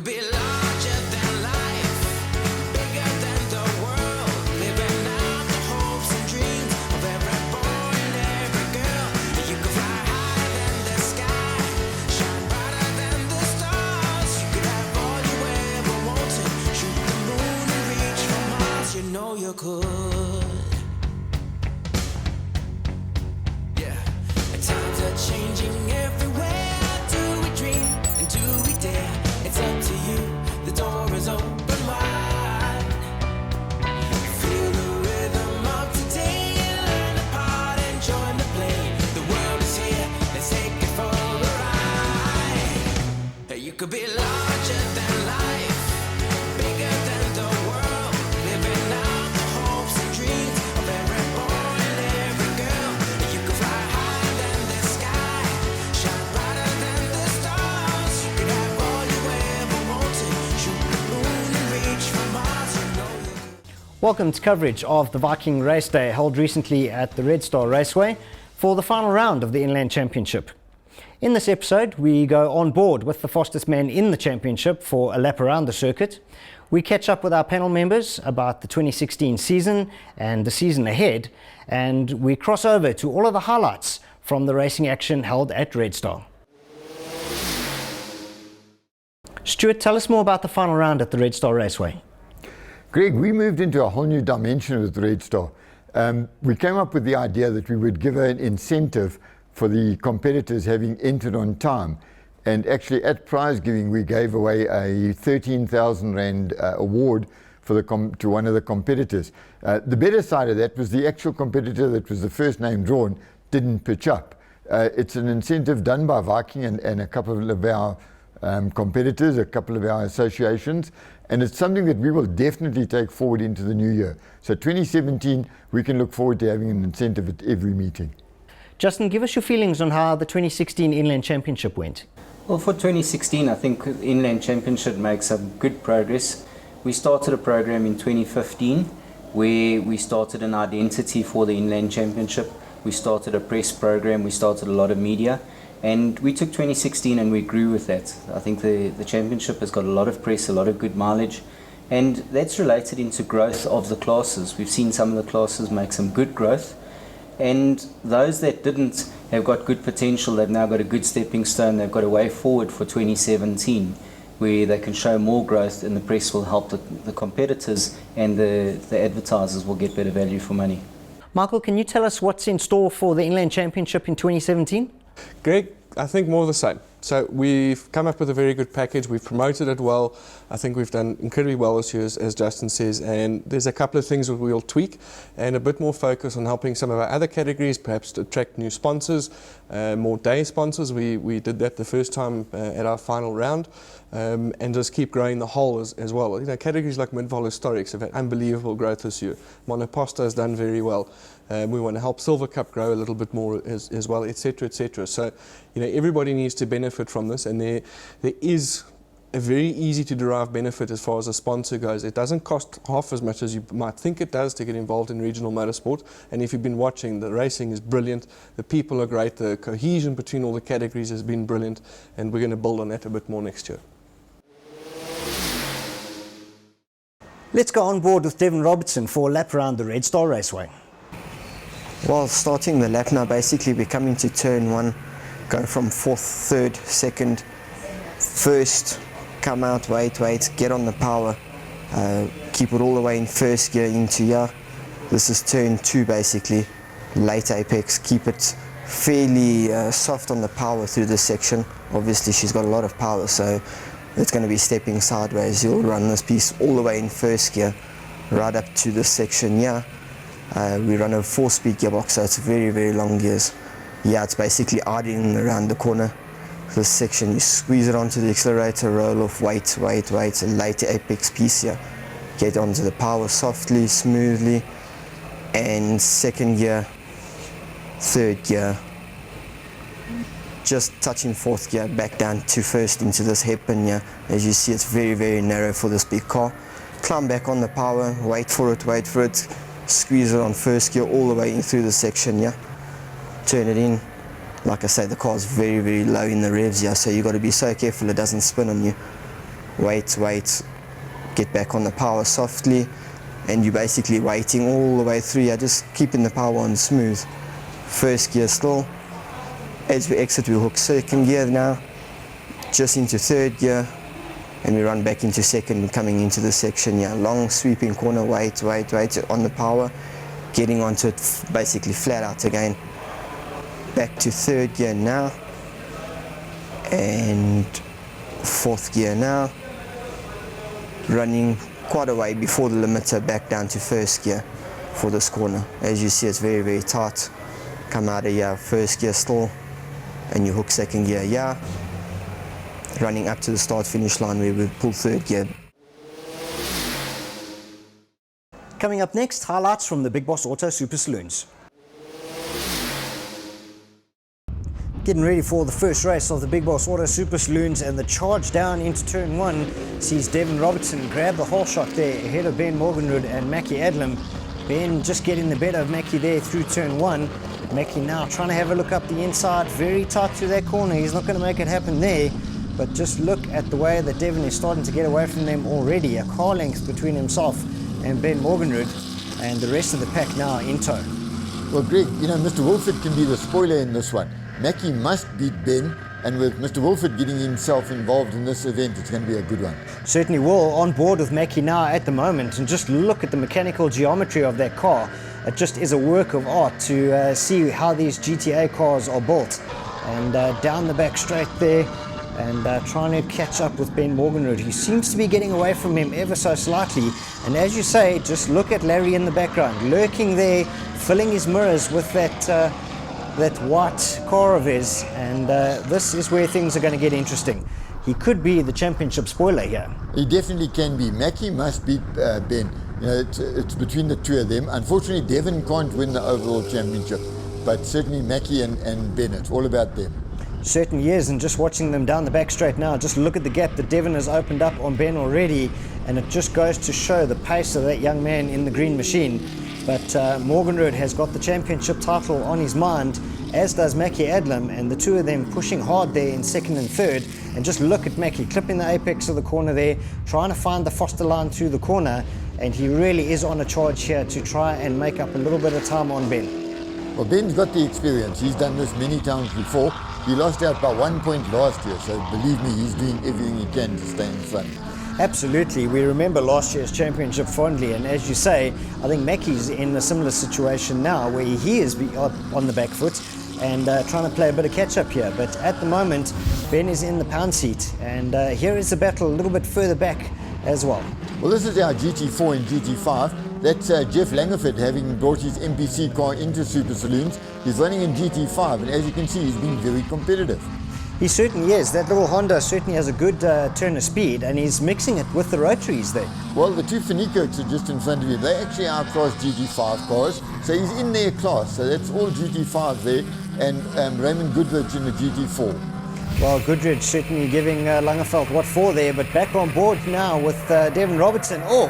could be larger than life, bigger than the world, living out the hopes and dreams of every boy and every girl. You could fly higher than the sky, shine brighter than the stars. You could have all you ever wanted, shoot the moon and reach for Mars. You know you could. Yeah, times are changing everywhere. Do we dream and do we dare? It's up to you, the door is open wide. Feel the rhythm of today, learn the part and join the play. The world is here, let's take it for a ride. Hey, you could be larger than life, bigger than the world, living out the hopes and dreams of every boy and every girl. You could fly higher than the sky, shine brighter than the stars. You could have all you ever wanted, shoot the moon and reach for Mars. You know you could. Welcome to coverage of the Viking Race Day held recently at the Red Star Raceway for the final round of the Inland Championship. In this episode, we go on board with the fastest man in the championship for a lap around the circuit. We catch up with our panel members about the 2016 season and the season ahead, and we cross over to all of the highlights from the racing action held at Red Star. Stuart, tell us more about the final round at the Red Star Raceway. Greg, we moved into a whole new dimension with Red Star. We came up with the idea that we would give an incentive for the competitors having entered on time. And actually at prize giving, we gave away a 13,000 Rand award for to one of the competitors. The better side of that was the actual competitor that was the first name drawn didn't pitch up. It's an incentive done by Viking and a couple of our competitors, a couple of our associations, and it's something that we will definitely take forward into the new year. So 2017, we can look forward to having an incentive at every meeting. Justin, give us your feelings on how the 2016 Inland Championship went. Well, for 2016, I think the Inland Championship makes some good progress. We started a program in 2015 where we started an identity for the Inland Championship. We started a press program, we started a lot of media, and we took 2016 and we grew with that. I think the championship has got a lot of press, a lot of good mileage, and that's related into growth of the classes. We've seen some of the classes make some good growth, and those that didn't have got good potential. They've now got a good stepping stone. They've got a way forward for 2017 where they can show more growth, and the press will help the competitors, and the advertisers will get better value for money. Michael, can you tell us what's in store for the Inland Championship in 2017? Greg, I think more of the same. So we've come up with a very good package. We've promoted it well. I think we've done incredibly well this year, as Justin says, and there's a couple of things that we'll tweak and a bit more focus on helping some of our other categories, perhaps to attract new sponsors, more day sponsors. We did that the first time at our final round, and just keep growing the whole as well. You know, categories like mid-vol historics have had unbelievable growth this year. Monoposto has done very well. We want to help Silver Cup grow a little bit more as well, etc., etc. So, you know, everybody needs to benefit from this, and there is a very easy to derive benefit as far as a sponsor goes. It doesn't cost half as much as you might think it does to get involved in regional motorsport. And if you've been watching, the racing is brilliant, the people are great, the cohesion between all the categories has been brilliant, and we're going to build on that a bit more next year. Let's go on board with Devin Robertson for a lap around the Red Star Raceway. Well, starting the lap now, basically we're coming to turn one, go from fourth, third, second, first, come out, wait, get on the power, keep it all the way in first gear into here. This is turn two basically, late apex, keep it fairly soft on the power through this section. Obviously she's got a lot of power, so it's going to be stepping sideways. You'll run this piece all the way in first gear, right up to this section here. We run a 4-speed gearbox, so it's very, very long gears. Yeah, it's basically idling around the corner. This section, you squeeze it onto the accelerator, roll off, wait, a late apex piece here. Get onto the power softly, smoothly, and second gear, third gear, just touching fourth gear, back down to first into this hairpin here. As you see, it's very, very narrow for this big car. Climb back on the power, wait for it, squeeze it on first gear all the way in through the section here. Turn it in. Like I say, the car's very, very low in the revs here, so you've got to be so careful it doesn't spin on you. wait, get back on the power softly, and you're basically waiting all the way through. You're just keeping the power on smooth. First gear still. As we exit, we hook second gear now, just into third gear, and we run back into second, coming into the section. Yeah, long sweeping corner, wait on the power, getting onto it basically flat out again. Back to third gear now, and fourth gear now, running quite a way before the limiter, back down to first gear for this corner. As you see, it's very, very tight. Come out of here, first gear still, and you hook second gear, yeah. Running up to the start finish line where we pull third gear. Coming up next, highlights from the Big Boss Auto Super Saloons. Getting ready for the first race of the Big Boss Auto Super Saloons, and the charge down into turn 1 sees Devin Robertson grab the whole shot there ahead of Ben Morganrud and Mackie Adlam. Ben just getting the better of Mackie there through turn 1. Mackie now trying to have a look up the inside, very tight through that corner. He's not going to make it happen there, but just look at the way that Devin is starting to get away from them already. A car length between himself and Ben Morganrud, and the rest of the pack now in tow. Well, Greg, you know, Mr. Wilford can be the spoiler in this one. Mackie must beat Ben, and with Mr. Wilford getting himself involved in this event, it's going to be a good one. Certainly will. On board with Mackie now at the moment, and just look at the mechanical geometry of that car. It just is a work of art to see how these GTA cars are built. And down the back straight there, and trying to catch up with Ben Morganrud. He seems to be getting away from him ever so slightly. And as you say, just look at Larry in the background, lurking there, filling his mirrors with that white car of his, and this is where things are going to get interesting. He could be the championship spoiler here. He definitely can be. Mackie must beat Ben. You know, it's between the two of them. Unfortunately, Devin can't win the overall championship, but certainly Mackie and Ben, it's all about them. Certainly is, and just watching them down the back straight now, just look at the gap that Devin has opened up on Ben already, and it just goes to show the pace of that young man in the green machine. But Morganrud has got the championship title on his mind, as does Mackie Adlam, and the two of them pushing hard there in second and third. And just look at Mackie clipping the apex of the corner there, trying to find the Foster line through the corner, and he really is on a charge here to try and make up a little bit of time on Ben. Well, Ben's got the experience. He's done this many times before. He lost out by 1 point last year, so believe me, he's doing everything he can to stay in front. Absolutely. We remember last year's championship fondly, and as you say, I think Mackie's in a similar situation now where he is on the back foot and trying to play a bit of catch up here. But at the moment, Ben is in the pound seat, and here is the battle a little bit further back as well. Well, this is our GT4 and GT5. That's Jeff Langeford, having brought his MPC car into Super Saloons. He's running in GT5, and as you can see, he's been very competitive. He certainly is. That little Honda certainly has a good turn of speed, and he's mixing it with the rotaries there. Well, the two Finicos are just in front of him. They actually outclass GT5 cars, so he's in their class. So that's all GT5 there, and Raymond Goodrich in the GT4. Well, Goodrich certainly giving Langeveld what for there, but back on board now with Devin Robertson. Oh,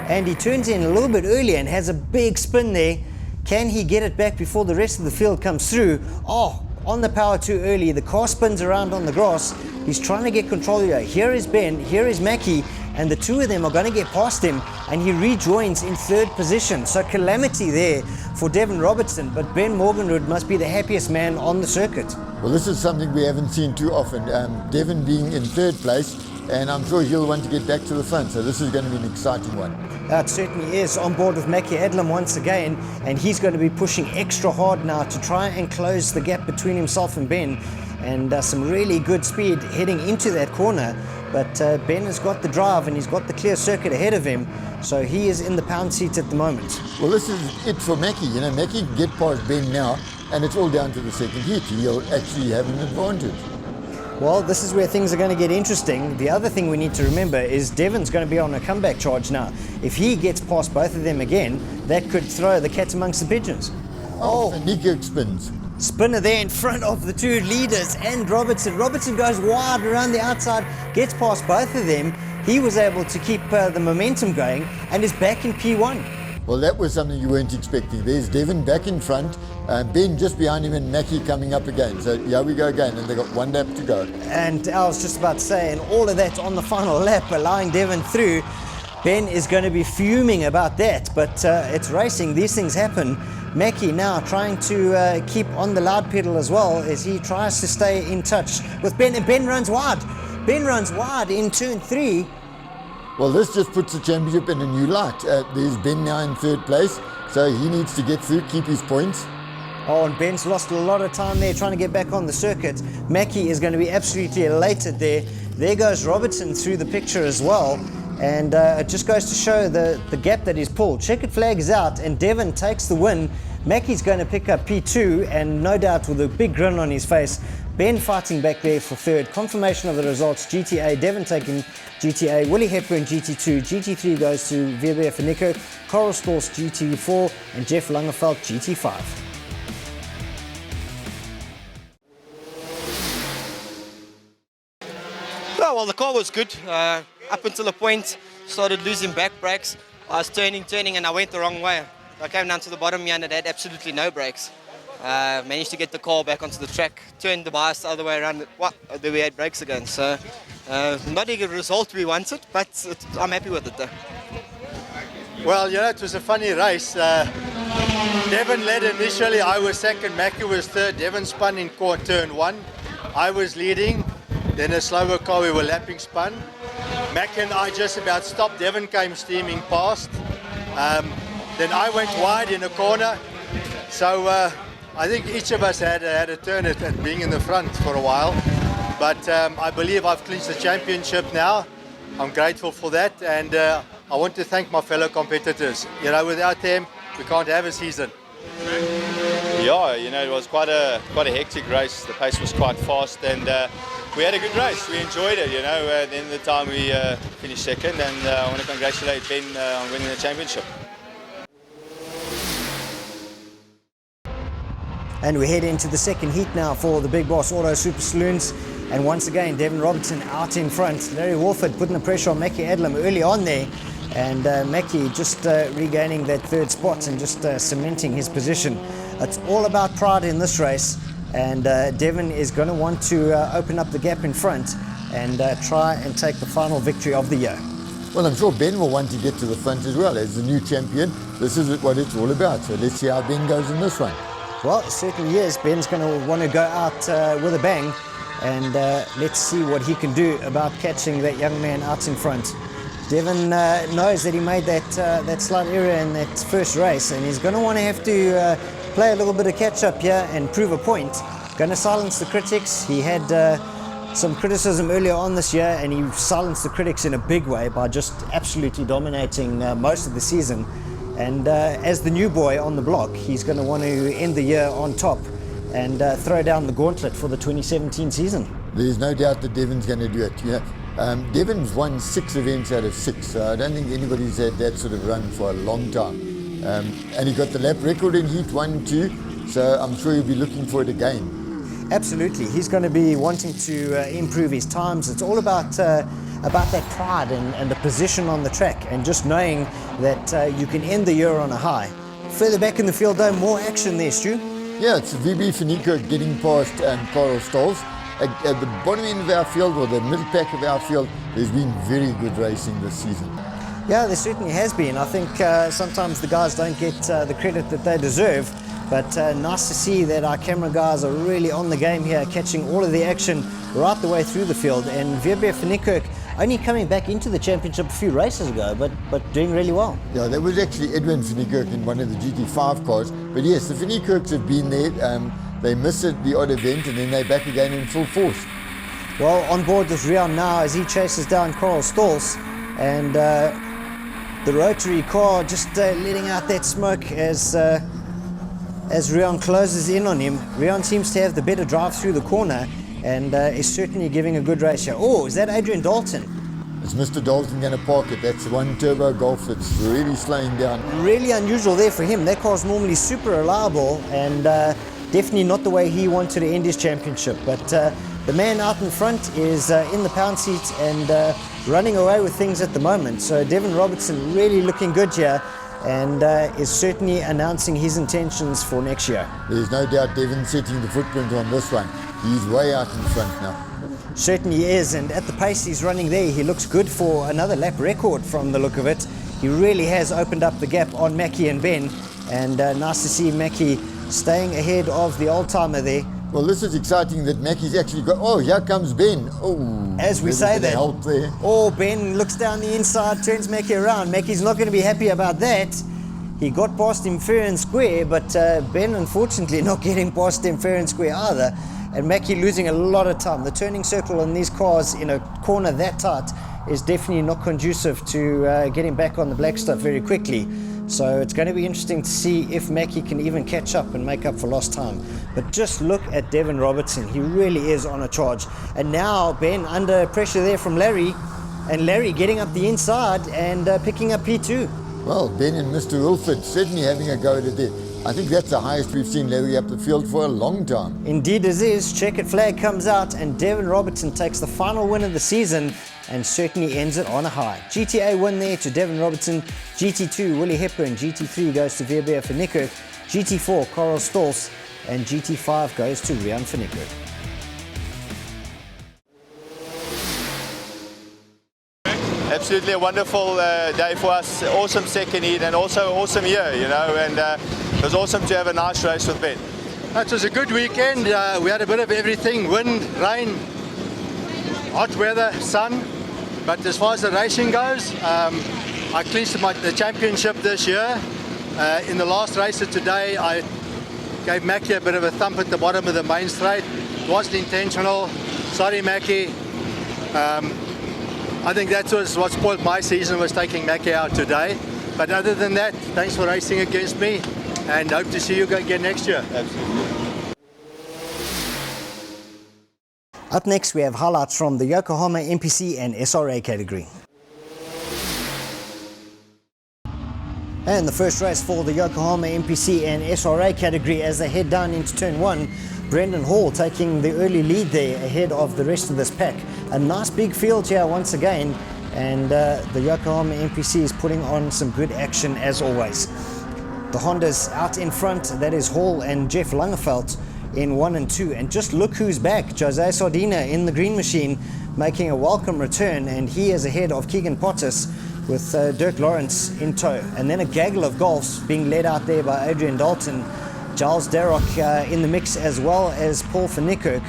and he turns in a little bit earlier and has a big spin there. Can he get it back before the rest of the field comes through? Oh, on the power too early. The car spins around on the grass. He's trying to get control here. Here is Ben, here is Mackie, and the two of them are going to get past him, and he rejoins in third position. So calamity there for Devin Robertson, but Ben Morganrud must be the happiest man on the circuit. Well, this is something we haven't seen too often. Devin being in third place, and I'm sure he'll want to get back to the front, so this is going to be an exciting one. It certainly is. On board with Mackie Adlam once again, and he's going to be pushing extra hard now to try and close the gap between himself and Ben, and some really good speed heading into that corner. But Ben has got the drive and he's got the clear circuit ahead of him, so he is in the pound seat at the moment. Well, this is it for Mackie. You know, Mackie can get past Ben now, and it's all down to the second heat. He'll actually have an advantage. Well, this is where things are going to get interesting. The other thing we need to remember is Devin's going to be on a comeback charge now. If he gets past both of them again, that could throw the cat amongst the pigeons. Oh, Nico spins. Spinner there in front of the two leaders and Robertson. Robertson goes wide around the outside, gets past both of them. He was able to keep the momentum going and is back in P1. Well, that was something you weren't expecting. There's Devin back in front, Ben just behind him, and Mackie coming up again. So here we go again, and they've got one lap to go. And I was just about to say, and all of that on the final lap, allowing Devin through. Ben is going to be fuming about that, but it's racing, these things happen. Mackie now trying to keep on the loud pedal as well as he tries to stay in touch with Ben, and Ben runs wide. Ben runs wide in turn 3. Well, this just puts the championship in a new light. There's Ben now in 3rd place, so he needs to get through, keep his points. Oh, and Ben's lost a lot of time there trying to get back on the circuit. Mackie is going to be absolutely elated there. There goes Robertson through the picture as well. And it just goes to show the gap that he's pulled. Checkered flag is out, and Devin takes the win. Mackie's going to pick up P2, and no doubt with a big grin on his face. Ben fighting back there for 3rd. Confirmation of the results, GTA, Devin taking GTA, Willie Hepburn GT2, GT3 goes to Weber van Niekerk, Coral Stals GT4, and Jeff Langeveld GT5. Oh, well, the car was good. Up until a point, started losing back brakes. I was turning, and I went the wrong way. I came down to the bottom here and it had absolutely no brakes. Managed to get the car back onto the track, turned the bias the other way around. Then we had brakes again. So, not a good result we wanted, but I'm happy with it though. Well, it was a funny race. Devin led initially, I was 2nd, Mackie was 3rd. Devin spun in turn 1. I was leading. Then a slower car, we were lapping spun. Mac and I just about stopped. Devin came steaming past. Then I went wide in a corner. So I think each of us had a turn at being in the front for a while. But I believe I've clinched the championship now. I'm grateful for that. And I want to thank my fellow competitors. Without them, we can't have a season. Yeah, it was quite a hectic race. The pace was quite fast, and we had a good race. We enjoyed it. At the end of the time, we finished 2nd, and I want to congratulate Ben on winning the championship. And we head into the 2nd heat now for the Big Boss Auto Super Saloons. And once again, Devin Robertson out in front. Larry Wolford putting the pressure on Mackie Adlam early on there. And Mackie just regaining that 3rd spot and just cementing his position. It's all about pride in this race. And Devin is going to want to open up the gap in front and try and take the final victory of the year. Well, I'm sure Ben will want to get to the front as well. As the new champion, this is what it's all about. So let's see how Ben goes in this one. Well, it certainly is. Ben's going to want to go out with a bang, and let's see what he can do about catching that young man out in front. Devin knows that he made that slight error in that first race, and he's going to want to have to play a little bit of catch-up here and prove a point. Going to silence the critics. He had some criticism earlier on this year, and he silenced the critics in a big way by just absolutely dominating most of the season. And as the new boy on the block, he's going to want to end the year on top and throw down the gauntlet for the 2017 season. There's no doubt that Devon's going to do it. Devon's won 6 events out of 6, so I don't think anybody's had that sort of run for a long time. And he got the lap record in Heat 1 too, so I'm sure he'll be looking for it again. Absolutely, he's going to be wanting to improve his times. It's all about that pride and the position on the track, and just knowing that you can end the year on a high. Further back in the field though, more action there, Stu. Yeah, it's VB van Niekerk getting past Coral Stals. At the bottom end of our field, or the middle pack of our field, there's been very good racing this season. Yeah, there certainly has been. I think sometimes the guys don't get the credit that they deserve, but nice to see that our camera guys are really on the game here, catching all of the action right the way through the field. And Weber van Niekerk only coming back into the championship a few races ago, but doing really well. Yeah, that was actually Edwin van Niekerk in one of the GT5 cars. But yes, the van Niekerks have been there. They miss it, the odd event, and then they're back again in full force. Well, on board with Rian now as he chases down Coral Stals, and the rotary car just letting out that smoke as Rian closes in on him. Rian seems to have the better drive through the corner and is certainly giving a good race here. Oh, is that Adrian Dalton? Is Mr. Dalton going to park it? That's one turbo Golf that's really slowing down. Really unusual there for him. That car's normally super reliable and definitely not the way he wanted to end his championship. But the man out in front is in the pound seat and running away with things at the moment. So Devin Robertson really looking good here. and is certainly announcing his intentions for next year. There's no doubt Devon setting the footprint on this one. He's way out in front now. Certainly is, and at the pace he's running there, he looks good for another lap record from the look of it. He really has opened up the gap on Mackie and Ben, and nice to see Mackie staying ahead of the old-timer there. Well, this is exciting that Mackie's actually got... Oh, here comes Ben. Oh, As we say that, help there. oh, Ben looks down the inside, turns Mackie around. Mackie's not going to be happy about that. He got past him fair and square, but Ben, unfortunately, not getting past him fair and square either. And Mackie losing a lot of time. The turning circle on these cars in a corner that tight is definitely not conducive to getting back on the black stuff very quickly. So it's going to be interesting to see if Mackie can even catch up and make up for lost time. But just look at Devon Robertson. He really is on a charge. And now Ben under pressure there from Larry, and Larry getting up the inside and picking up P2. Well, Ben and Mr. Wilford certainly having a go at it. I think that's the highest we've seen Larry up the field for a long time. Indeed it is. Checkered flag comes out and Devon Robertson takes the final win of the season and certainly ends it on a high. GTA win there to Devon Robertson, GT2 Willie Hepburn, GT3 goes to Verbeer van Niekerk, GT4 Karel Stolz, and GT5 goes to Rian van Niekerk. Absolutely a wonderful day for us. Awesome second heat and also awesome year, you know, and it was awesome to have a nice race with Ben. It was a good weekend. We had a bit of everything, wind, rain, hot weather, sun. But as far as the racing goes, I clinched the championship this year. In the last race of today, I gave Mackie a bit of a thump at the bottom of the main straight. It wasn't intentional. Sorry, Mackie. I think that was what spoiled my season, was taking Mackie out today. But other than that, thanks for racing against me, and hope to see you again next year. Absolutely. Up next we have highlights from the Yokohama MPC and SRA category. And the first race for the Yokohama MPC and SRA category as they head down into turn 1. Brendan Hall taking the early lead there ahead of the rest of this pack. A nice big field here once again, and the Yokohama MPC is putting on some good action as always. The Hondas out in front, that is Hall and Jeff Langeveld in 1 and 2, and just look who's back. Jose Sardina in the green machine making a welcome return, and he is ahead of Keegan Pottis with Dirk Lawrence in tow. And then a gaggle of Golfs being led out there by Adrian Dalton, Giles Darroch in the mix, as well as Paul van Niekerk.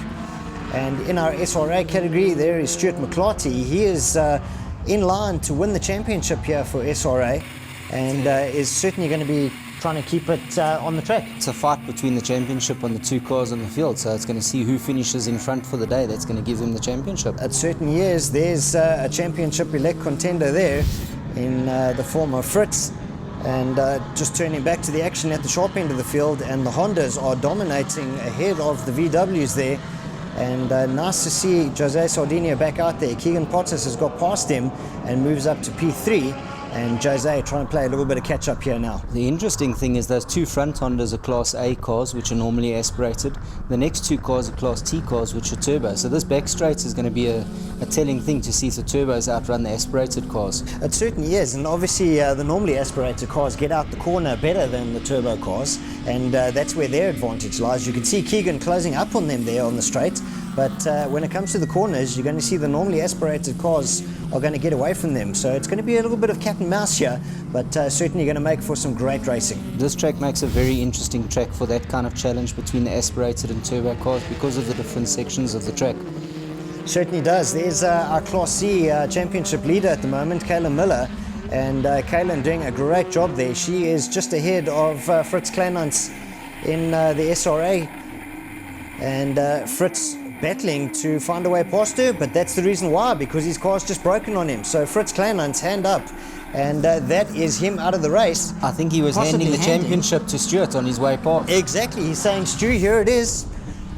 And in our SRA category there is Stuart McClarty. He is in line to win the championship here for SRA, and is certainly going to be trying to keep it on the track. It's a fight between the championship on the two cars on the field, so it's going to see who finishes in front for the day. That's going to give them the championship. It certainly is. There's a championship elect contender there in the form of Fritz, and just turning back to the action at the sharp end of the field, and the Hondas are dominating ahead of the VWs there. And nice to see Jose Sardina back out there. Keegan Pottis has got past him and moves up to P3, and Jose trying to play a little bit of catch up here now. The interesting thing is those two front Hondas are Class A cars, which are normally aspirated. The next two cars are Class T cars, which are turbo. So this back straight is going to be a telling thing to see if the turbos outrun the aspirated cars. It certainly is, and obviously the normally aspirated cars get out the corner better than the turbo cars, and that's where their advantage lies. You can see Keegan closing up on them there on the straight, but when it comes to the corners, you're going to see the normally aspirated cars are going to get away from them. So it's going to be a little bit of cat and mouse here, but certainly going to make for some great racing. This track makes a very interesting track for that kind of challenge between the aspirated and turbo cars because of the different sections of the track. Certainly does. There's our Class C championship leader at the moment, Kayla Miller, and Kayla doing a great job there. She is just ahead of Fritz Kleinans in the SRA, and Fritz battling to find a way past her, but that's the reason why, because his car's just broken on him. So Fritz Kleinans, hand up, and that is him out of the race. I think he was handing the championship to Stuart on his way past. Exactly, he's saying, Stu, here it is.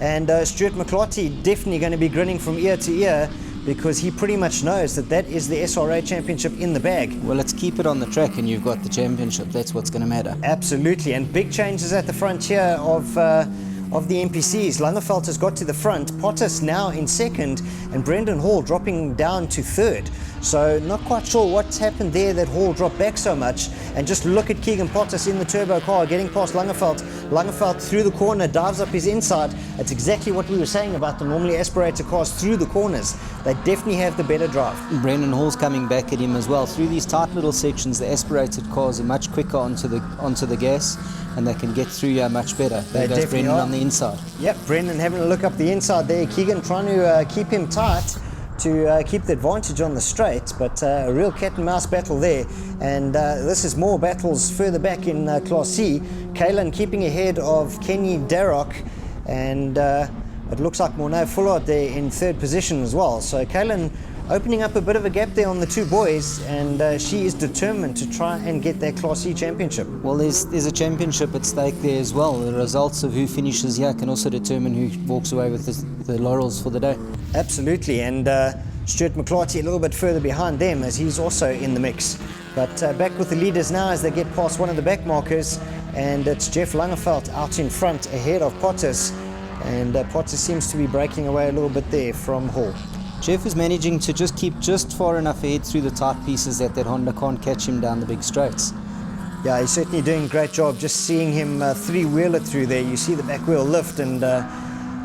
And Stuart McClarty definitely going to be grinning from ear to ear, because he pretty much knows that that is the SRA championship in the bag. Well, let's keep it on the track and you've got the championship. That's what's going to matter. Absolutely, and big changes at the front here of the MPCs. Langeveld has got to the front, Pottis now in second, and Brendan Hall dropping down to third. So not quite sure what's happened there that Hall dropped back so much. And just look at Keegan Pottis in the turbo car getting past Langerveld. Langerveld through the corner, dives up his inside. It's exactly what we were saying about the normally aspirated cars through the corners. They definitely have the better drive. Brendan Hall's coming back at him as well. Through these tight little sections, the aspirated cars are much quicker onto the gas, and they can get through here much better. There goes Brendan on the inside. Yep, Brendan having a look up the inside there. Keegan trying to keep him tight to keep the advantage on the straight, but a real cat and mouse battle there. And this is more battles further back in Class C. Kalen keeping ahead of Kenny Darroch, and it looks like Morneau Fullard there in third position as well. So Kalen opening up a bit of a gap there on the two boys, and she is determined to try and get that Class C championship. Well, there's a championship at stake there as well. The results of who finishes here can also determine who walks away with the laurels for the day. Absolutely, and Stuart McClarty a little bit further behind them as he's also in the mix. But back with the leaders now as they get past one of the back markers, and it's Jeff Langerveld out in front ahead of Pottis, and Pottis seems to be breaking away a little bit there from Hall. Jeff is managing to just keep just far enough ahead through the tight pieces that Honda can't catch him down the big straights. Yeah, he's certainly doing a great job. Just seeing him three-wheel it through there, you see the back wheel lift, and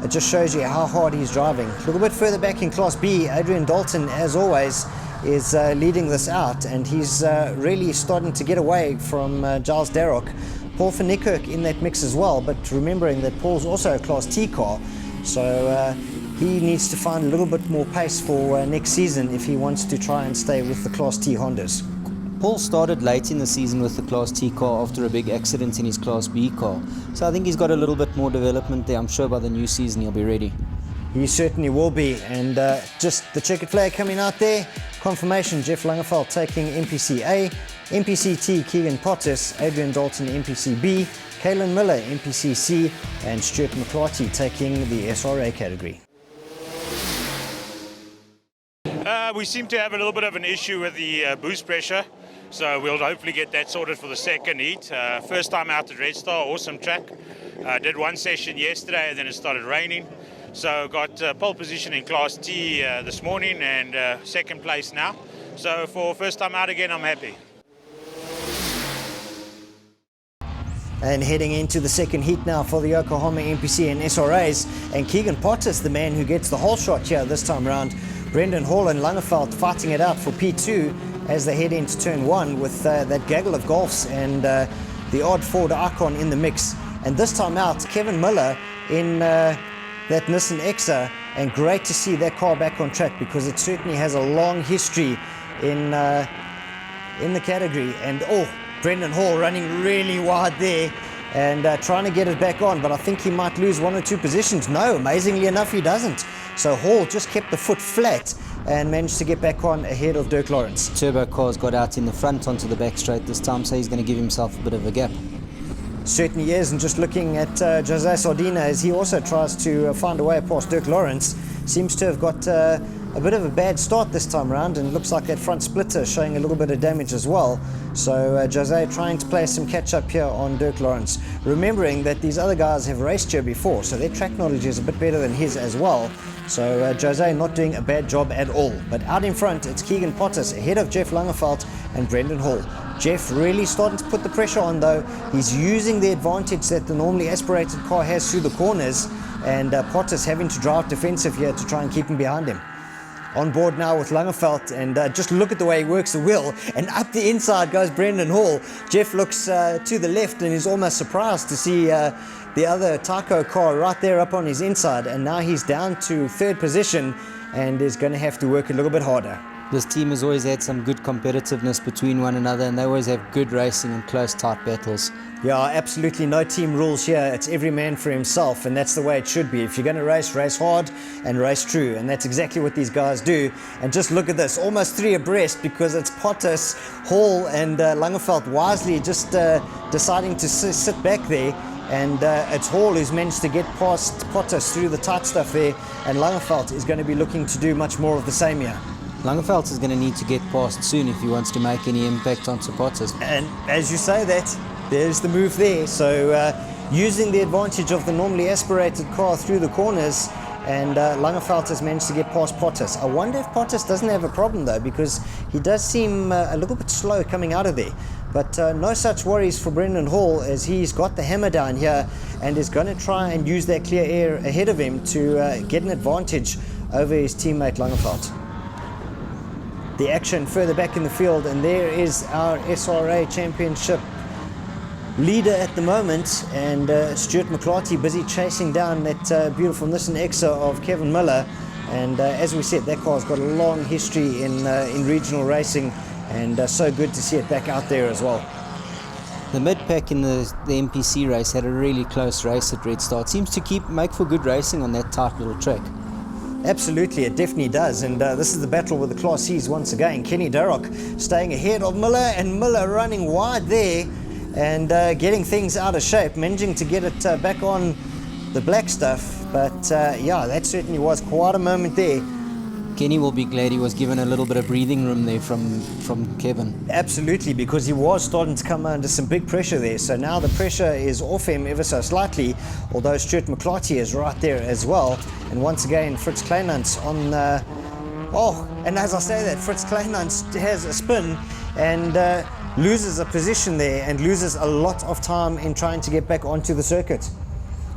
it just shows you how hard he's driving. A little bit further back in Class B, Adrian Dalton, as always, is leading this out, and he's really starting to get away from Giles Darroch. Paul van Niekerk in that mix as well, but remembering that Paul's also a Class T car, so he needs to find a little bit more pace for next season if he wants to try and stay with the Class T Hondas. Paul started late in the season with the Class T car after a big accident in his Class B car, so I think he's got a little bit more development there. I'm sure by the new season he'll be ready. He certainly will be, and just the checkered flag coming out there. Confirmation, Jeff Langerveld taking MPC A, MPC T Keegan Pottis, Adrian Dalton MPC B, Kalen Miller MPC C, and Stuart McClarty taking the SRA category. We seem to have a little bit of an issue with the boost pressure, so we'll hopefully get that sorted for the second heat. First time out at Red Star, awesome track. Did one session yesterday and then it started raining. So got pole position in Class T this morning and second place now. So for first time out again, I'm happy. And heading into the second heat now for the Yokohama MPC and SRAs, and Keegan Pottis, the man who gets the whole shot here this time around. Brendan Hall and Langerveld fighting it out for P2 as they head into turn one with that gaggle of Golfs and the odd Ford Icon in the mix. And this time out, Kevin Miller in that Nissan Exa, and great to see that car back on track because it certainly has a long history in the category. And Brendan Hall running really wide there and trying to get it back on, but I think he might lose one or two positions. No, amazingly enough, he doesn't. So Hall just kept the foot flat and managed to get back on ahead of Dirk Lawrence. Turbo car's got out in the front onto the back straight this time, so he's going to give himself a bit of a gap. Certainly is, and just looking at Jose Sardina as he also tries to find a way past Dirk Lawrence, seems to have got a bit of a bad start this time around, and looks like that front splitter showing a little bit of damage as well. So Jose trying to play some catch up here on Dirk Lawrence, remembering that these other guys have raced here before, so their track knowledge is a bit better than his as well. So Jose not doing a bad job at all. But out in front, it's Keegan Pottis ahead of Jeff Langerveld and Brendan Hall. Jeff really starting to put the pressure on though. He's using the advantage that the normally aspirated car has through the corners, and Pottis having to drive defensive here to try and keep him behind him. On board now with Langerveld, and just look at the way he works the wheel, and up the inside goes Brendan Hall. Jeff looks to the left and is almost surprised to see the other Taco car right there up on his inside, and now he's down to third position and is going to have to work a little bit harder. This team has always had some good competitiveness between one another, and they always have good racing and close, tight battles. Yeah, absolutely no team rules here. It's every man for himself, and that's the way it should be. If you're going to race, race hard and race true, and that's exactly what these guys do. And just look at this, almost three abreast, because it's Pottis, Hall and Langerveld wisely just deciding to sit back there. And it's Hall who's managed to get past Pottis through the tight stuff there, and Langerveld is going to be looking to do much more of the same here. Langerveld is going to need to get past soon if he wants to make any impact on Pottis. And as you say that, there's the move there. So using the advantage of the normally aspirated car through the corners and Langeveld has managed to get past Pottas. I wonder if Pottas doesn't have a problem though, because he does seem a little bit slow coming out of there. But no such worries for Brendan Hall, as he's got the hammer down here and is going to try and use that clear air ahead of him to get an advantage over his teammate Langeveld. The action further back in the field, and there is our SRA Championship leader at the moment, and Stuart McClarty busy chasing down that beautiful Nissan Exa of Kevin Miller. And as we said, that car's got a long history in regional racing, and so good to see it back out there as well. The mid-pack in the MPC race had a really close race at Red Star. It seems to make for good racing on that tight little track. Absolutely, it definitely does, and this is the battle with the Class C's once again. Kenny Darroch staying ahead of Miller, and Miller running wide there and getting things out of shape, managing to get it back on the black stuff. But yeah, that certainly was quite a moment there. Kenny will be glad he was given a little bit of breathing room there from Kevin. Absolutely, because he was starting to come under some big pressure there. So now the pressure is off him ever so slightly, although Stuart McClarty is right there as well. And once again, Fritz Kleinans on... and as I say that, Fritz Kleinans has a spin and loses a position there and loses a lot of time in trying to get back onto the circuit.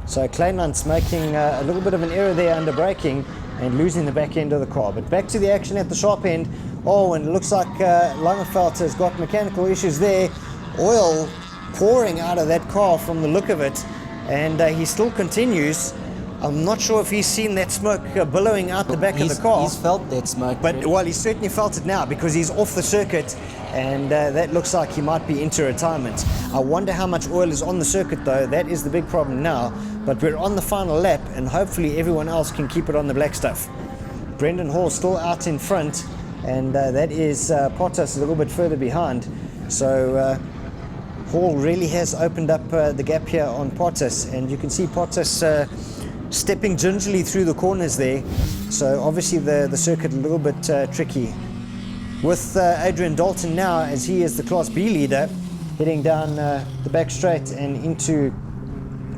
So Kleinans making a little bit of an error there under braking and losing the back end of the car. But back to the action at the sharp end. And it looks like Langeveld has got mechanical issues there. Oil pouring out of that car from the look of it, and he still continues. I'm not sure if he's seen that smoke billowing out the back of the car. He's felt that smoke. But well, he's certainly felt it now, because he's off the circuit, and that looks like he might be into retirement. I wonder how much oil is on the circuit though. That is the big problem now. But we're on the final lap, and hopefully everyone else can keep it on the black stuff. Brendan Hall still out in front, and that is Pottas a little bit further behind. So Hall really has opened up the gap here on Pottas, and you can see Pottas stepping gingerly through the corners there. So obviously the circuit a little bit tricky. With Adrian Dalton now, as he is the Class B leader, heading down the back straight and into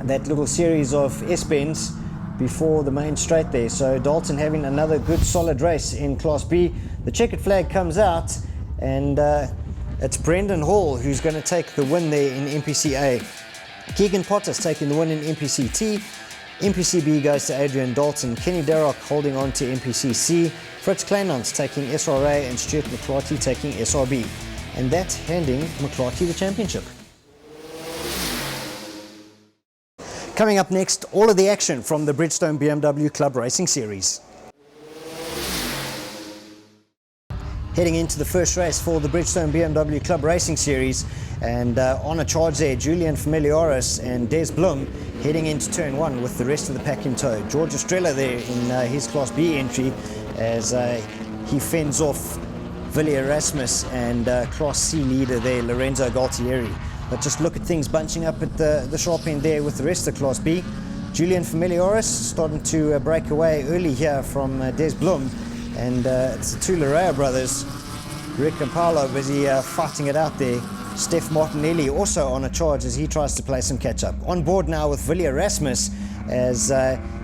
that little series of S-bends before the main straight there. So Dalton having another good solid race in Class B. The checkered flag comes out, and it's Brendan Hall who's going to take the win there in MPCA. Keegan Pottas taking the win in MPCT. MPCB goes to Adrian Dalton. Kenny Darroch holding on to MPCC. Fritz Kleinans taking SRA, and Stuart McClarty taking SRB. And that's handing McClarty the championship. Coming up next, all of the action from the Bridgestone BMW Club Racing Series. Heading into the first race for the Bridgestone BMW Club Racing Series, and on a charge there, Julian Familiaris and Des Blum heading into turn one with the rest of the pack in tow. George Estrella there in his Class B entry, as he fends off Willie Erasmus and Class C leader there, Lorenzo Galtieri. But just look at things bunching up at the sharp end there with the rest of Class B. Julian Familiaris starting to break away early here from Des Blum, and it's the two Larea brothers, Rick and Paolo, busy fighting it out there. Steph Martinelli also on a charge as he tries to play some catch up. On board now with Willie Erasmus, as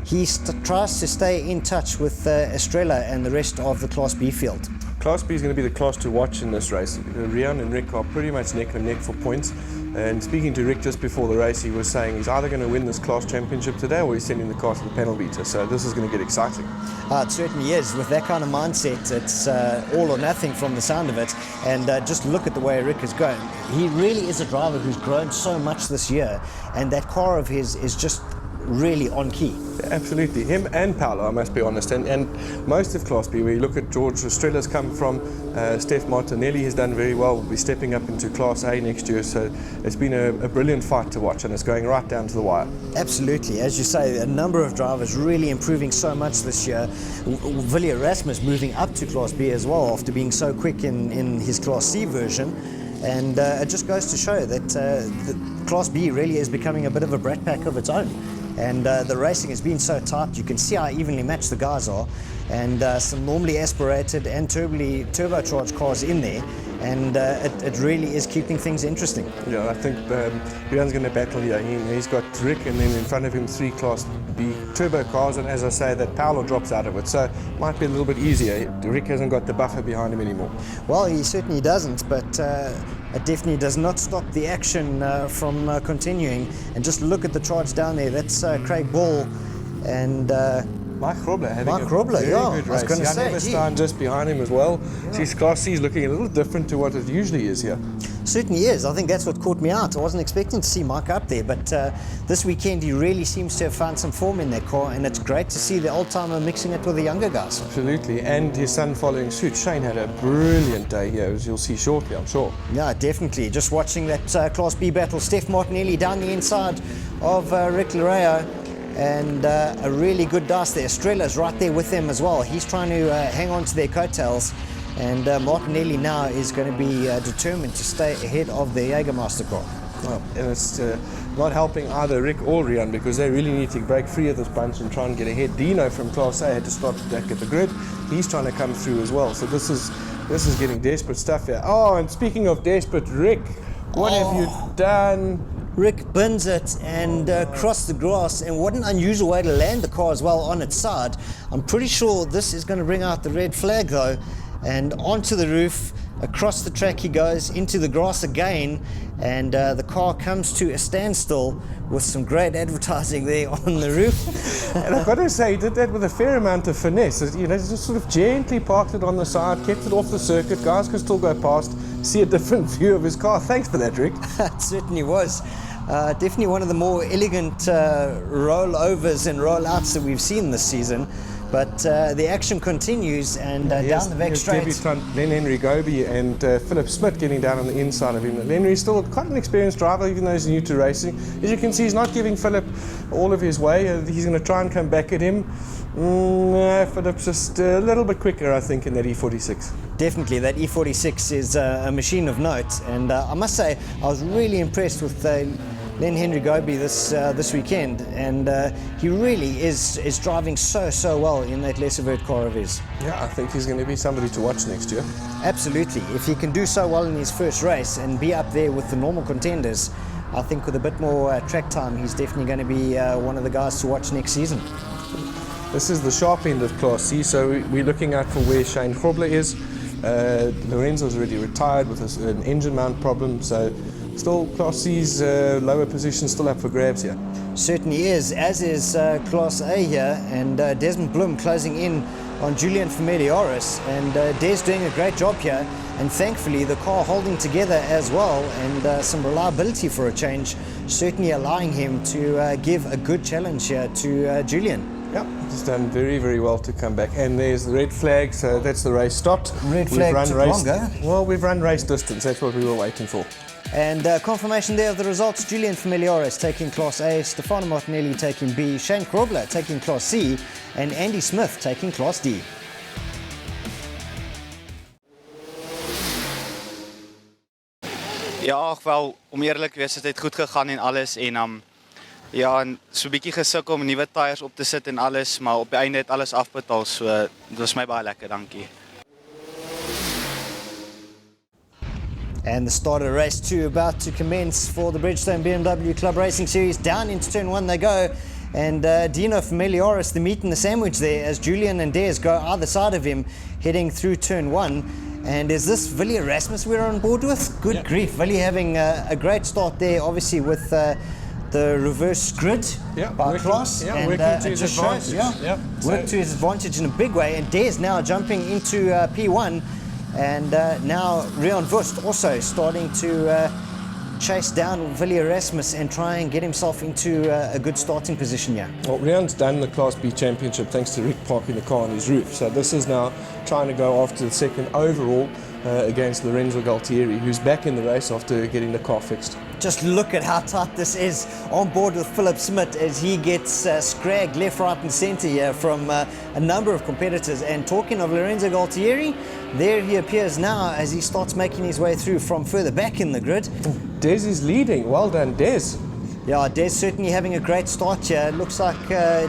he tries to stay in touch with Estrella and the rest of the Class B field. Class B is going to be the class to watch in this race. Rian and Rick are pretty much neck and neck for points. And speaking to Rick just before the race, he was saying he's either going to win this class championship today or he's sending the car to the panel beater. So this is going to get exciting. It certainly is. With that kind of mindset, it's all or nothing from the sound of it. And just look at the way Rick is going. He really is a driver who's grown so much this year, and that car of his is just really on key. Absolutely, him and Paolo, I must be honest, and most of Class B, where you look at George Estrella's come from, Steph Martinelli has done very well, will be stepping up into Class A next year, so it's been a brilliant fight to watch, and it's going right down to the wire. Absolutely, as you say, a number of drivers really improving so much this year. Willie Erasmus moving up to Class B as well after being so quick in his Class C version. And it just goes to show that the Class B really is becoming a bit of a brat pack of its own. And the racing has been so tight. You can see how evenly matched the guys are, and some normally aspirated and turbocharged cars in there. and it really is keeping things interesting. Yeah, I think Rian's going to battle here. He's got Rick, and then in front of him 3 Class B turbo cars, and as I say, that Paolo drops out of it, so it might be a little bit easier. Rick hasn't got the buffer behind him anymore. Well, he certainly doesn't, but it definitely does not stop the action from continuing. And just look at the charge down there. That's Craig Ball and Mike Grobler having Mike a Grobler, very yeah, good I was race. gonna Jan say, Everstein just behind him as well. His Class C is looking a little different to what it usually is here. certainly is. I think that's what caught me out. I wasn't expecting to see Mike up there, but this weekend he really seems to have found some form in that car, and it's great to see the old-timer mixing it with the younger guys. Absolutely, and his son following suit. Shane had a brilliant day here, as you'll see shortly, I'm sure. Yeah, definitely. Just watching that Class B battle, Steph Martinelli down the inside of Rick Loreo, and a really good dice there. Estrella's right there with them as well. He's trying to hang on to their coattails, and Martinelli now is going to be determined to stay ahead of the Jägermeister car. Well, and it's not helping either Rick or Rian, because they really need to break free of this bunch and try and get ahead. Dino from Class A had to start back at the grid. He's trying to come through as well. So this is getting desperate stuff here. Oh, and speaking of desperate, Rick, what have you done? Rick bins it and crossed the grass, and what an unusual way to land the car as well on its side. I'm pretty sure this is going to bring out the red flag though, and onto the roof, across the track he goes, into the grass again, and the car comes to a standstill with some great advertising there on the roof. And I've got to say, he did that with a fair amount of finesse. You know, just sort of gently parked it on the side, kept it off the circuit. Guys could still go past, see a different view of his car. Thanks for that, Rick. It certainly was. Definitely one of the more elegant rollovers and rollouts that we've seen this season. But the action continues, and down the back straight. Debutant Len Henry Goby and Philip Smith getting down on the inside of him. Len Henry's still quite an experienced driver, even though he's new to racing. As you can see, he's not giving Philip all of his way. He's going to try and come back at him. Philip's just a little bit quicker, I think, in that E46. Definitely, that E46 is a machine of note, and I must say I was really impressed with Len Henry Goby this weekend, and he really is driving so well in that lesser vert car of his. Yeah, I think he's going to be somebody to watch next year. Absolutely. If he can do so well in his first race and be up there with the normal contenders, I think with a bit more track time, he's definitely going to be one of the guys to watch next season. This is the sharp end of Class C, so we're looking out for where Shane Grobler is. Lorenzo's already retired with an engine mount problem, so still Class C's lower position still up for grabs here. Certainly is, as is Class A here, and Desmond Blum closing in on Julian Familiaris, and Des doing a great job here, and thankfully the car holding together as well, and some reliability for a change, certainly allowing him to give a good challenge here to Julian. Yep, he's done very well to come back. And there's the red flag, so that's the race stopped. Red flag took longer. Well, we've run race distance, that's what we were waiting for. And confirmation there of the results: Julian Familiaris taking Class A, Stefano Martinelli taking B, Shane Grobler taking Class C, and Andy Smith taking Class D. Ja, wel, om eerlik te wees, het het goed gegaan en alles, en ja, en so 'n bietjie gesukkel om nuwe tyres op te sit en alles, maar op die einde het alles afbetaal, so dit was my baie lekker, dankie. And the start of race 2 about to commence for the Bridgestone BMW Club Racing Series. Down into turn 1 they go, and Dino Familiaris, the meat and the sandwich there, as Julian and Des go either side of him, heading through turn 1. And is this Willie Erasmus we're on board with? Good grief, Willie having a great start there, obviously with the reverse grid by Klaas, and working to his advantage. Worked to his advantage in a big way, and Des now jumping into P1, and now Rian Wust also starting to chase down Willie Erasmus and try and get himself into a good starting position here. Well, Rian's done the Class B Championship thanks to Rick parking the car on his roof, so this is now trying to go after the second overall against Lorenzo Galtieri, who's back in the race after getting the car fixed. Just look at how tight this is on board with Philip Smith as he gets scragged left, right and centre here from a number of competitors. And talking of Lorenzo Galtieri, there he appears now as he starts making his way through from further back in the grid. Des is leading, well done Des. Yeah, Des certainly having a great start here. It looks like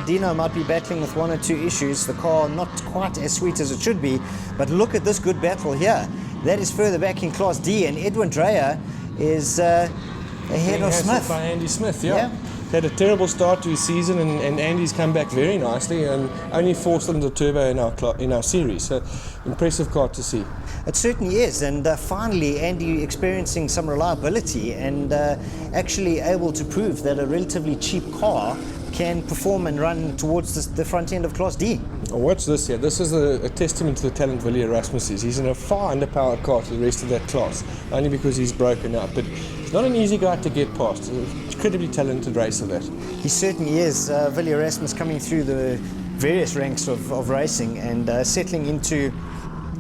Dino might be battling with 1 or 2 issues. The car not quite as sweet as it should be, but look at this good battle here. That is further back in Class D, and Edwin Dreyer is ahead of Smith. By Andy Smith, yeah. Yeah. Had a terrible start to his season, and Andy's come back very nicely, and only 4-cylinder turbo in our series. So impressive car to see. It certainly is, and finally Andy experiencing some reliability and actually able to prove that a relatively cheap car can perform and run towards the front end of Class D. Oh, watch this here. This is a testament to the talent Willie Erasmus is. He's in a far underpowered car to the rest of that class, only because he's broken out. But he's not an easy guy to get past. He's an incredibly talented racer, that. He certainly is. Willie Erasmus coming through the various ranks of racing and settling into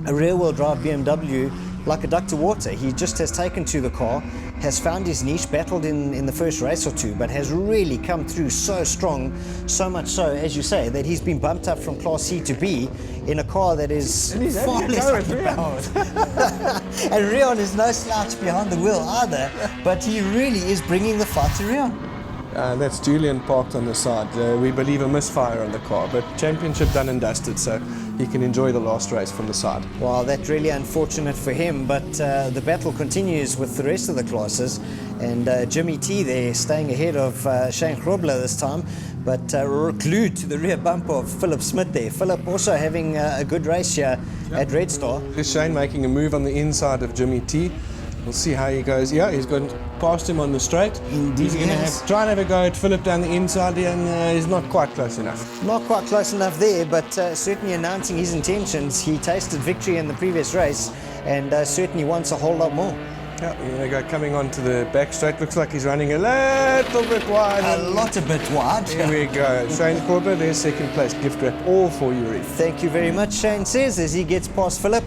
a rear-wheel drive BMW like a duck to water. He just has taken to the car, has found his niche, battled in the first race or two, but has really come through so strong, so much so, as you say, that he's been bumped up from Class C to B in a car that is far less underpowered. And Rion is no slouch behind the wheel either, but he really is bringing the fight to Rion. That's Julian parked on the side. We believe a misfire on the car, but championship done and dusted, so he can enjoy the last race from the side. Well, that's really unfortunate for him, but the battle continues with the rest of the classes, and Jimmy T there staying ahead of Shane Grobler this time, but glued to the rear bumper of Philip Smith there. Philip also having a good race here at Red Star. Here's Shane making a move on the inside of Jimmy T. We'll see how he goes. Yeah, he's gone past him on the straight. Indeed, he's going to try and have a go at Philip down the inside, and he's not quite close enough. Not quite close enough there, but certainly announcing his intentions. He tasted victory in the previous race and certainly wants a whole lot more. Yeah, you're going to go coming onto the back straight. Looks like he's running a little bit wide. A bit wide. Here we go. Shane Corbett, there's second place. Gift wrap all for you, Reef. Thank you very much, Shane says, as he gets past Philip.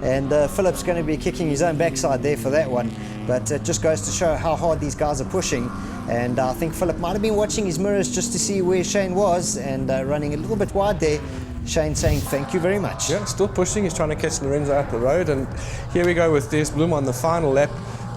And Philip's going to be kicking his own backside there for that one. But it just goes to show how hard these guys are pushing. And I think Philip might have been watching his mirrors just to see where Shane was and running a little bit wide there. Shane saying thank you very much. Yeah, still pushing. He's trying to catch Lorenzo up the road. And here we go with Des Bloem on the final lap.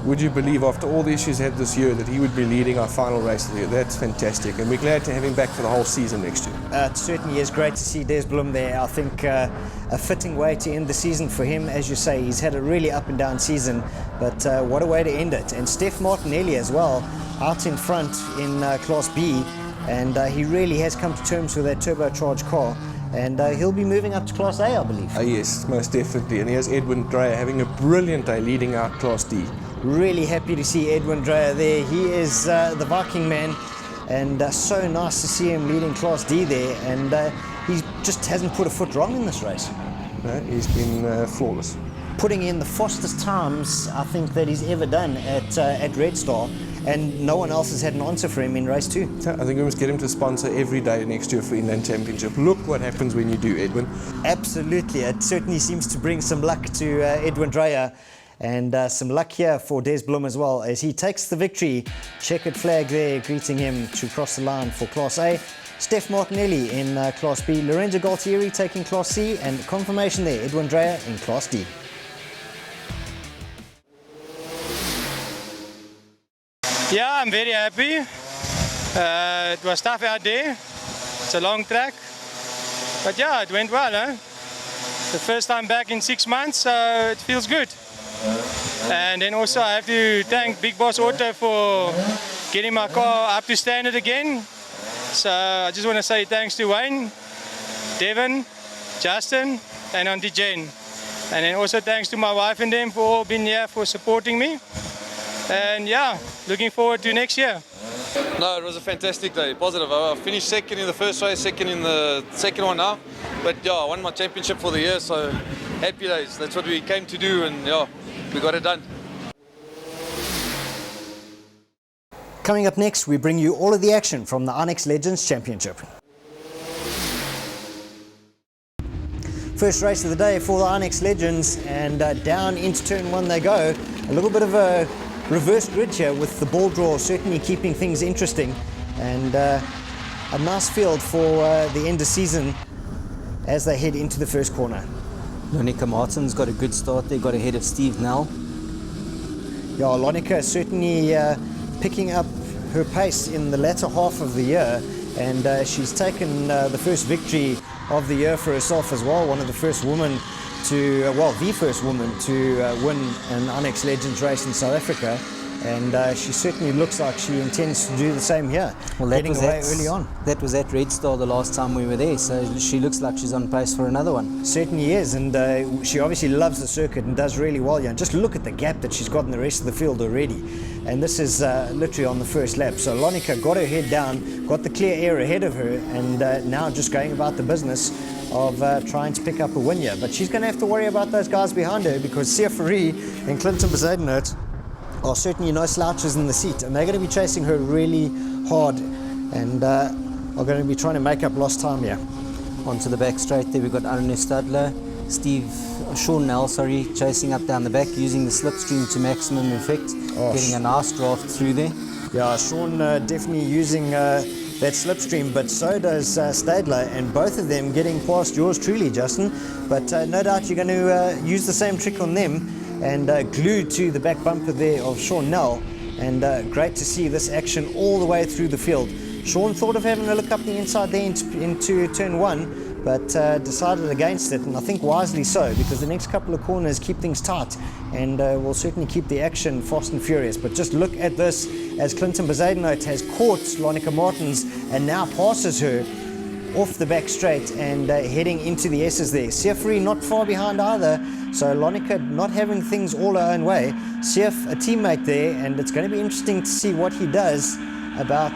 Would you believe, after all the issues he had this year, that he would be leading our final race of the year? That's fantastic, and we're glad to have him back for the whole season next year. It certainly is great to see Des Bloem there. I think a fitting way to end the season for him. As you say, he's had a really up and down season, but what a way to end it. And Steph Martinelli as well, out in front in Class B, and he really has come to terms with that turbocharged car. And he'll be moving up to Class A, I believe. Yes, most definitely. And here's Edwin Dreyer having a brilliant day leading out Class D. Really happy to see Edwin Dreyer there. He is the Viking man, and so nice to see him leading Class D there. And he just hasn't put a foot wrong in this race. No, he's been flawless. Putting in the fastest times I think that he's ever done at Red Star. And no one else has had an answer for him in race 2. I think we must get him to sponsor every day next year for Inland Championship. Look what happens when you do, Edwin. Absolutely. It certainly seems to bring some luck to Edwin Dreyer. And some luck here for Des Bloem as well, as he takes the victory. Checkered flag there greeting him to cross the line for Class A. Steph Martinelli in Class B. Lorenzo Galtieri taking Class C. And confirmation there, Edwin Dreyer in Class D. Yeah, I'm very happy. It was tough out there. It's a long track. But yeah, it went well. The first time back in 6 months, so it feels good. And then also I have to thank Big Boss Auto for getting my car up to standard again. So I just want to say thanks to Wayne, Devon, Justin and Auntie Jen. And then also thanks to my wife and them for all being here for supporting me. And yeah, looking forward to next year. No, it was a fantastic day, positive. I finished second in the first race, second in the second one now. But yeah, I won my championship for the year, so happy days. That's what we came to do, and yeah, we got it done. Coming up next, we bring you all of the action from the Onyx Legends Championship. First race of the day for the Onyx Legends, and down into turn 1 they go. A little bit of a reverse grid here with the ball draw certainly keeping things interesting, and a nice field for the end of season as they head into the first corner. Lonica Martin's got a good start there, got ahead of Steve Nell. Yeah, Lonica certainly picking up her pace in the latter half of the year, and she's taken the first victory of the year for herself as well, one of the first women to, the first woman to win an Onyx Legends race in South Africa. And she certainly looks like she intends to do the same here, getting away early on. That was at Red Star the last time we were there, so she looks like she's on pace for another one. Certainly is, and she obviously loves the circuit and does really well here. And just look at the gap that she's got in the rest of the field already. And this is literally on the first lap. So Lonica got her head down, got the clear air ahead of her, and now just going about the business of trying to pick up a win here. But she's going to have to worry about those guys behind her, because Sia Fourie and Clinton Bezuidenhout are certainly no slouches in the seat, and they're going to be chasing her really hard and are going to be trying to make up lost time here. Onto the back straight there, we've got Arne Stadler, Sean Nell, chasing up down the back, using the slipstream to maximum effect, getting a nice draft through there. Yeah, Sean definitely using that slipstream, but so does Stadler, and both of them getting past yours truly, Justin. But no doubt you're going to use the same trick on them, and glued to the back bumper there of Sean Nell. And great to see this action all the way through the field. Sean thought of having a look up the inside there into turn one, but decided against it, and I think wisely so, because the next couple of corners keep things tight and will certainly keep the action fast and furious. But just look at this, as Clinton Bezuidenhout has caught Lonica Martens and now passes her off the back straight and heading into the S's there. Sia Fourie not far behind either, so Lonica not having things all her own way. Sia, a teammate there, and it's going to be interesting to see what he does about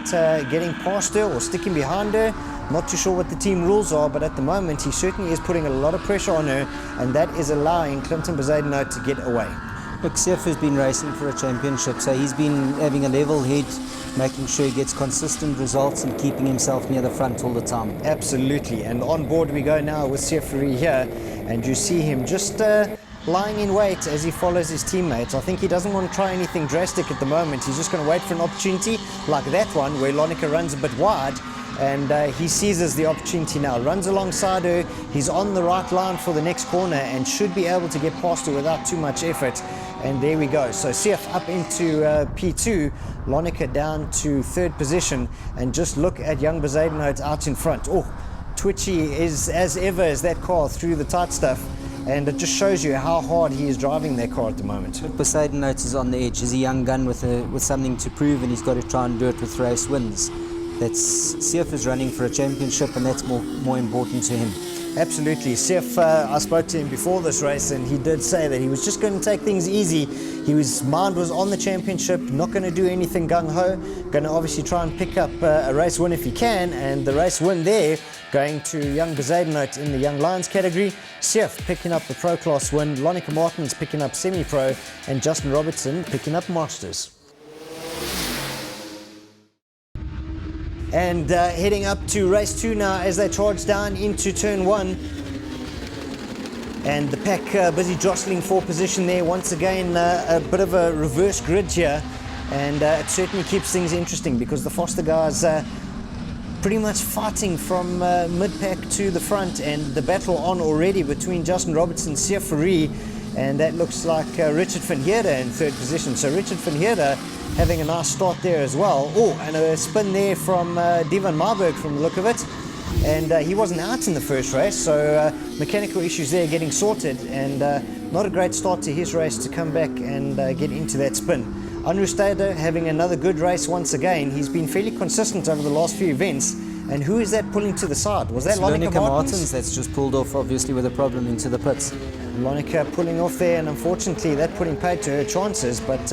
getting past her or sticking behind her. Not too sure what the team rules are, but at the moment he certainly is putting a lot of pressure on her, and that is allowing Clinton Bezuidenhout to get away. Look, Sief has been racing for a championship, so he's been having a level head, making sure he gets consistent results and keeping himself near the front all the time. Absolutely, and on board we go now with Sia Fourie here, and you see him just lying in wait as he follows his teammates. I think he doesn't want to try anything drastic at the moment. He's just going to wait for an opportunity like that one where Lonica runs a bit wide, and he seizes the opportunity now, runs alongside her. He's on the right line for the next corner and should be able to get past her without too much effort. And there we go. So Sief up into P2, Lonica down to third position, and just look at young Bezuidenhout out in front. Oh, twitchy is as ever as that car through the tight stuff, and it just shows you how hard he is driving that car at the moment. Bezuidenhout is on the edge. He's a young gun with something to prove, and he's got to try and do it with race wins. Sief is running for a championship, and that's more important to him. Absolutely. Sief, I spoke to him before this race, and he did say that he was just going to take things easy. His mind was on the championship, not going to do anything gung-ho, going to obviously try and pick up a race win if he can, and the race win there going to young Bezuidenhout in the Young Lions category. Sief picking up the Pro Class win, Lonica Martens picking up Semi-Pro, and Justin Robertson picking up Masters. And heading up to race 2 now as they charge down into turn 1. And the pack busy jostling for position there. Once again, a bit of a reverse grid here. And it certainly keeps things interesting because the Foster guys pretty much fighting from mid-pack to the front, and the battle on already between Justin Robertson and Sia Fourie. And that looks like Richard van Heerden in third position. So Richard van Heerden having a nice start there as well. Oh, and a spin there from Devan Marburg from the look of it. And he wasn't out in the first race, so mechanical issues there getting sorted, and not a great start to his race to come back and get into that spin. Andrew Stader having another good race once again. He's been fairly consistent over the last few events. And who is that pulling to the side? Was that Lonica Martens? That's just pulled off, obviously, with a problem into the pits. Lonica pulling off there, and unfortunately that putting paid to her chances, but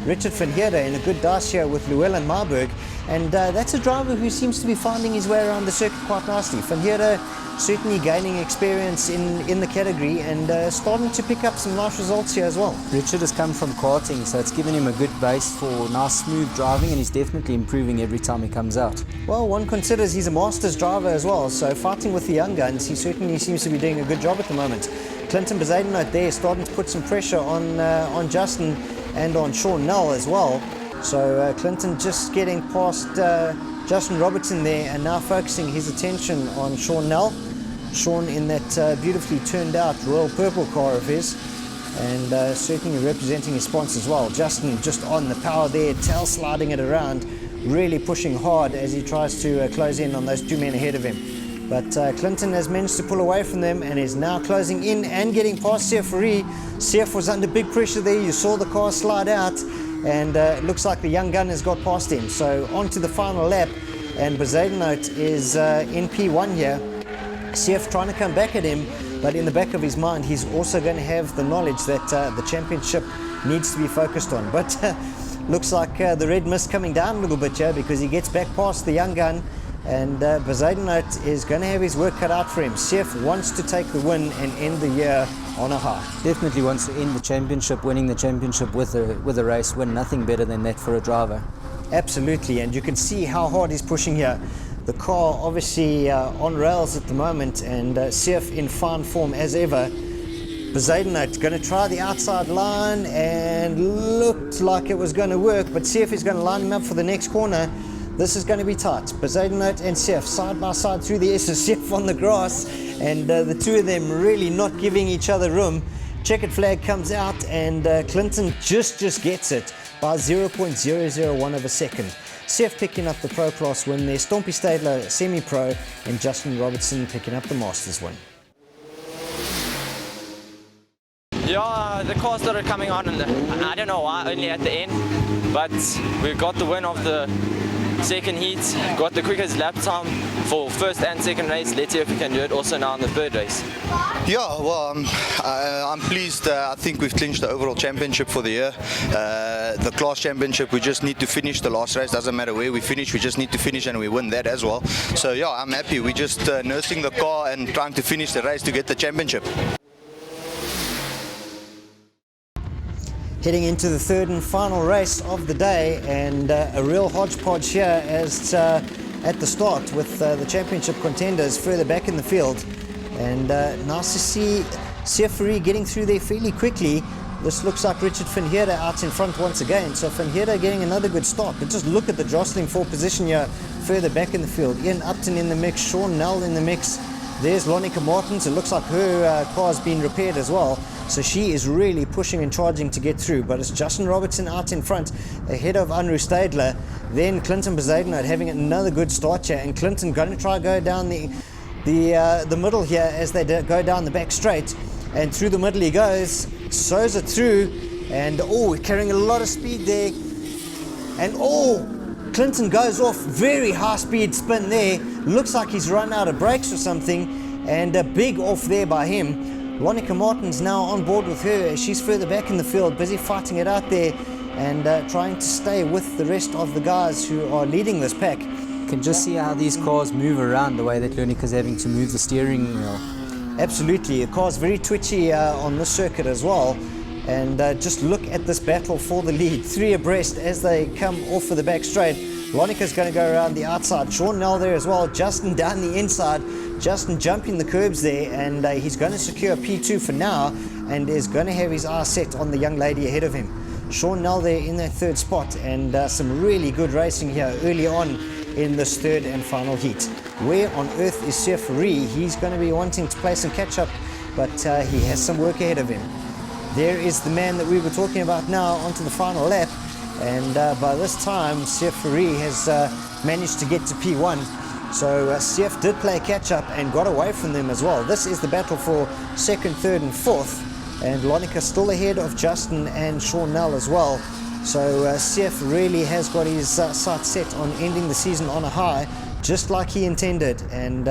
Richard van Heerden in a good dice here with Llewellyn Marburg, and that's a driver who seems to be finding his way around the circuit quite nicely. Van Heerden certainly gaining experience in the category and starting to pick up some nice results here as well. Richard has come from karting, so it's given him a good base for nice smooth driving, and he's definitely improving every time he comes out. Well, one considers he's a Masters driver as well, so fighting with the young guns, he certainly seems to be doing a good job at the moment. Clinton Bezuidenhout there starting to put some pressure on Justin and on Sean Nell as well. So Clinton just getting past Justin Robertson there, and now focusing his attention on Sean Nell. Sean in that beautifully turned out Royal Purple car of his, and certainly representing his sponsor as well. Justin just on the power there, tail sliding it around, really pushing hard as he tries to close in on those two men ahead of him. But Clinton has managed to pull away from them and is now closing in and getting past Sefari. Sef was under big pressure there. You saw the car slide out, and it looks like the young gun has got past him. So on to the final lap, and Bezuidenhout is in P1 here. Sef trying to come back at him, but in the back of his mind, he's also going to have the knowledge that the championship needs to be focused on. But looks like the red mist coming down a little bit here, because he gets back past the young gun, and Bezuidenhout is going to have his work cut out for him. Sef wants to take the win and end the year on a high. Definitely wants to end the championship, winning the championship with a race win. Nothing better than that for a driver. Absolutely, and you can see how hard he's pushing here. The car obviously on rails at the moment, and Sef in fine form as ever. Bezuidenhout going to try the outside line, and looked like it was going to work, but Sef is going to line him up for the next corner. This is going to be tight. Bezuidenhout and Sef side by side through the S's, Sef on the grass, and the two of them really not giving each other room. Checkered flag comes out, and Clinton just gets it by 0.001 of a second. Sef picking up the Pro Class win there, Stompie Stadler semi-pro, and Justin Robertson picking up the Masters win. Yeah, the car started coming on, and I don't know why, only at the end, but we got the win of the second heat, got the quickest lap time for first and second race. Let's see if we can do it also now in the third race. Yeah, well, I'm pleased. I think we've clinched the overall championship for the year. The class championship, we just need to finish the last race. Doesn't matter where we finish, we just need to finish and we win that as well. So yeah, I'm happy. We're just nursing the car and trying to finish the race to get the championship. Heading into the third and final race of the day, and a real hodgepodge here as at the start with the championship contenders further back in the field. And nice to see Sefari getting through there fairly quickly. This looks like Richard Van Heerden out in front once again. So Van Heerden getting another good start. But just look at the jostling for position here further back in the field. Ian Upton in the mix, Sean Nell in the mix. There's Lonica Martins. It looks like her car's been repaired as well. So she is really pushing and charging to get through. But it's Justin Robertson out in front, ahead of Unruh Stadler. Then Clinton Bezuidenhout having another good start here. And Clinton going to try go down the middle here as they go down the back straight. And through the middle he goes. Sows it through. And carrying a lot of speed there. And Clinton goes off, very high speed spin there. Looks like he's run out of brakes or something, and a big off there by him. Lonica Martin's now on board with her. She's further back in the field, busy fighting it out there and trying to stay with the rest of the guys who are leading this pack. You can just see how these cars move around, the way that Lonica's having to move the steering wheel. Absolutely, the car's very twitchy on this circuit as well. And just look at this battle for the lead. Three abreast as they come off of the back straight. Lonica's going to go around the outside. Sean Nell there as well. Justin down the inside. Justin jumping the curbs there, and he's going to secure P2 for now and is going to have his eyes set on the young lady ahead of him. Sean Nell there in that third spot, and some really good racing here early on in this third and final heat. Where on earth is Sefari? He's going to be wanting to play some catch up, but he has some work ahead of him. There is the man that we were talking about now onto the final lap, and by this time Sefari has managed to get to P1. So Sef did play catch up and got away from them as well. This is the battle for second, third and fourth, and Lonica still ahead of Justin and Sean Nell as well. So Sef really has got his sights set on ending the season on a high, just like he intended, and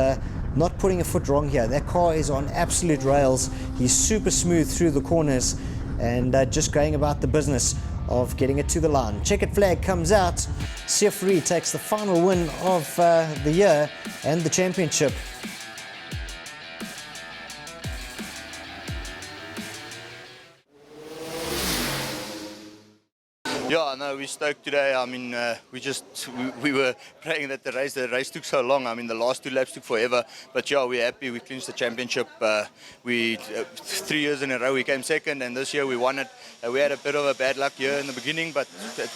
not putting a foot wrong here. That car is on absolute rails. He's super smooth through the corners and just going about the business of getting it to the line. Checkered flag comes out. Sefari takes the final win of the year and the championship. Yeah, no, we're stoked today. I mean, we were praying that the race took so long. I mean, the last two laps took forever. But yeah, we're happy. We clinched the championship. 3 years in a row we came second, and this year we won it. We had a bit of a bad luck year in the beginning, but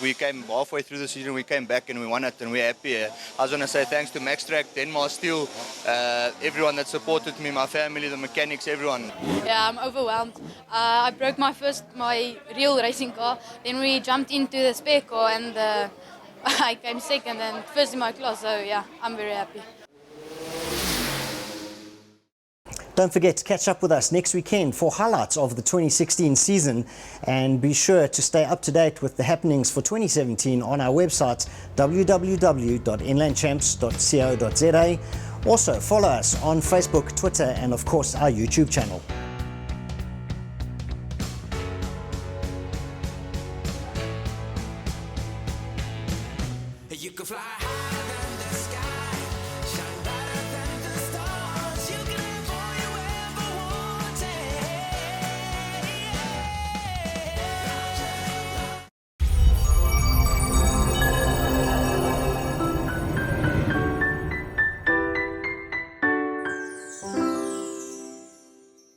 we came halfway through the season. We came back and we won it, and we're happy. I was going to say thanks to Max Track, Denmark Steel, everyone that supported me, my family, the mechanics, everyone. Yeah, I'm overwhelmed. I broke my real racing car. Then we jumped into the spare car, and I came second and first in my class. So yeah, I'm very happy. Don't forget to catch up with us next weekend for highlights of the 2016 season, and be sure to stay up to date with the happenings for 2017 on our website www.inlandchamps.co.za. Also follow us on Facebook, Twitter and of course our YouTube channel. You can fly higher than